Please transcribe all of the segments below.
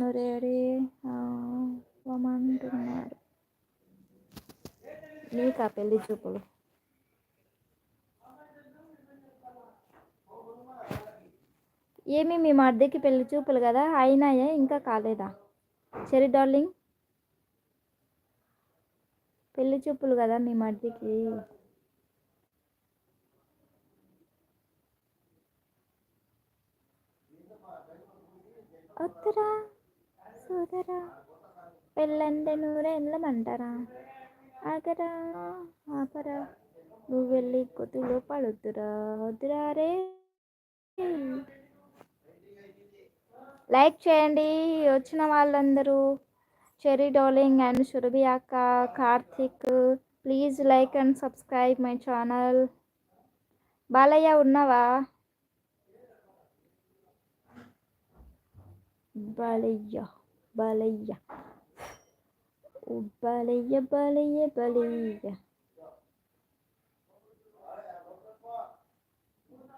నన్ను రెడీ అవ్వమంటున్నారు. నీకా పెళ్లి చూపులు? ఏమి మీ మర్దికి పెళ్లి చూపులు కదా, అయినాయా ఇంకా కాలేదా? చెరీ డార్లింగ్, పెళ్లి చూపులు కదా మీ మర్దికి. వద్దురా సోదరా, పెళ్ళంటే నూరే వెళ్ళమంటారా? ఆగరా ఆపరా, నువ్వు వెళ్ళి కొద్దిలో పడుతురా. వద్దురా రే. లైక్ చేయండి వచ్చిన వాళ్ళందరూ. చెరీ డార్లింగ్ అండ్ సురభి అక్క, Karthik, please like and subscribe my channel. Balayya ఉన్నావా? బాలయ్య బాలయ్య బాలయ్య బాలయ్య బాలయ్య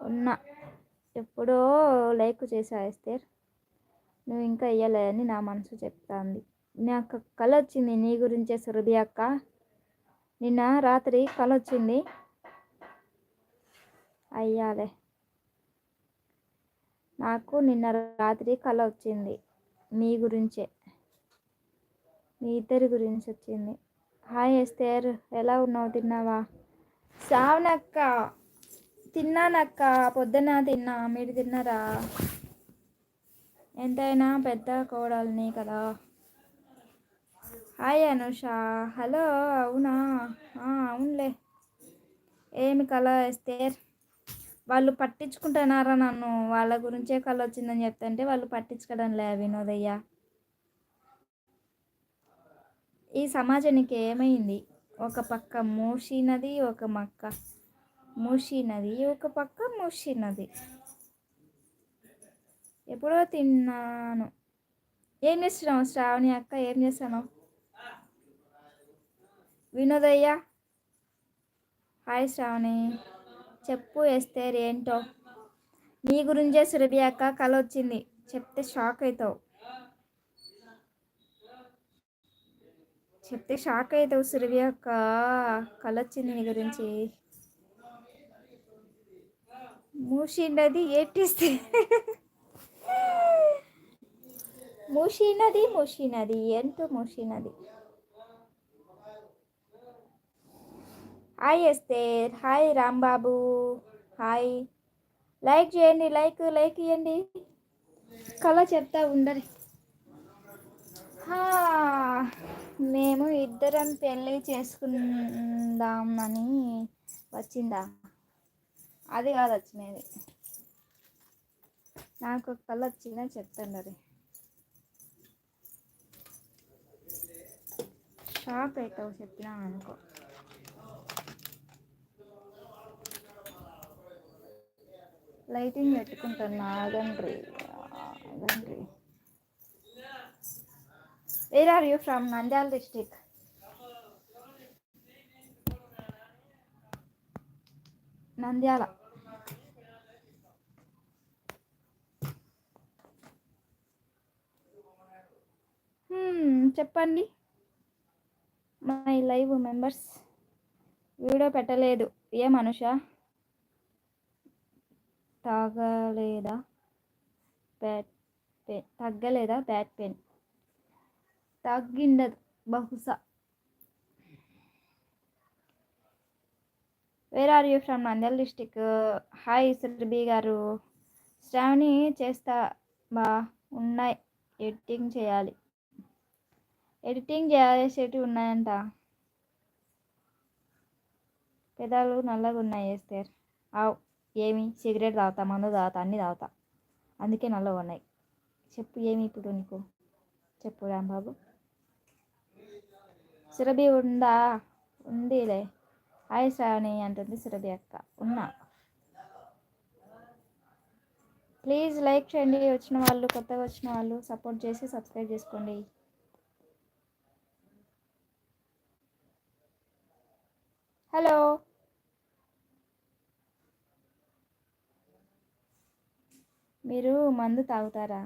ఉన్నా. ఎప్పుడో లైక్ చేసా ఎస్తేర్, నువ్వు ఇంకా ఇయ్యలేదని నా మనసు చెప్తాంది. నాకు కళ వచ్చింది నీ గురించే సురభి అక్క. నిన్న రాత్రి కళ వచ్చింది. అయ్యాలే, నాకు నిన్న రాత్రి కళ వచ్చింది మీ గురించే, మీ ఇద్దరి గురించి వచ్చింది. హాయ్ ఎస్తేర్, ఎలా ఉన్నావు? తిన్నావా? శ్రావణక్క, తిన్నానక్క, పొద్దున తిన్నా. మీరు తిన్నారా? ఎంతైనా పెద్ద కోడల్ని కదా. Hi Anusha, hello. అవునా? అవునులే. ఏమి కళ ఎస్తేర్? వాళ్ళు పట్టించుకుంటున్నారా నన్ను? వాళ్ళ గురించే కళ వచ్చిందని చెప్తుంటే వాళ్ళు పట్టించుకోవడం లే వినోదయ్య. ఈ సమాజానికి ఏమైంది? ఒక పక్క మూసినది, ఒక పక్క మూసినది, ఒక పక్క మూసినది. ఎప్పుడో తిన్నాను. ఏం చేస్తున్నావు శ్రావణి అక్క? ఏం చేస్తాను? వినోదయ్య, హాయ్ శ్రావణి. చెప్పు ఎస్తేర్, ఏంటో నీ గురించే సురభి అక్క కళ వచ్చింది. చెప్తే షాక్ అవుతావు. చెప్తే షాక్ అవుతావు సురభి అక్క, కళ వచ్చింది నీ గురించి. మూసినది ఏటిస్తే మూసినది మూసినది ఎంతో మూసినది. Hi Esther, hi Rambabu, hi. Like చేయండి, లైక్ ఇవ్వండి. కళ చెప్తా ఉండరు. మేము ఇద్దరం పెళ్ళి చేసుకుందామని వచ్చిందా? అది కాదు వచ్చినది. నాకు కళ వచ్చిందని చెప్తుండరు. షాక్ అవుతావు చెప్పినా అనుకో. లైటింగ్ పెట్టుకుంటున్నా, ఆగండ్రి. Where are you from? Nandyal district. Nandyal. చెప్పండి మై లైవ్ మెంబర్స్. వీడియో పెట్టలేదు ఏ మనుష? తగ్గలేదా బ్యాట్ పెయిన్? తగ్గిండదు బహుశా. Where are you from? Nandyal district. Hi Surabhi garu. Shravani చేస్తా బా ఉన్నాయి, ఎడిటింగ్ చేయాలి. ఎడిటింగ్ చేసేటివి ఉన్నాయంట. పెదాలు నల్లగా ఉన్నాయి వేస్తారు. ఏమి సిగరెట్ తాగుతా, మందు తాగుతా, అన్నీ తాగుతా, అందుకే నల్లగా ఉన్నాయి. చెప్పు ఏమి ఇప్పుడు నీకు? చెప్పు రాంబాబు. సురభి ఉందా? ఉందిలే. హాయ్ శ్రావణి అంటుంది సురభి అక్క. ఉన్నా. ప్లీజ్ లైక్ చేయండి. వచ్చిన వాళ్ళు, కొత్తగా వచ్చిన వాళ్ళు సపోర్ట్ చేసి సబ్స్క్రైబ్ చేసుకోండి. హలో, మీరు మందు తాగుతారా?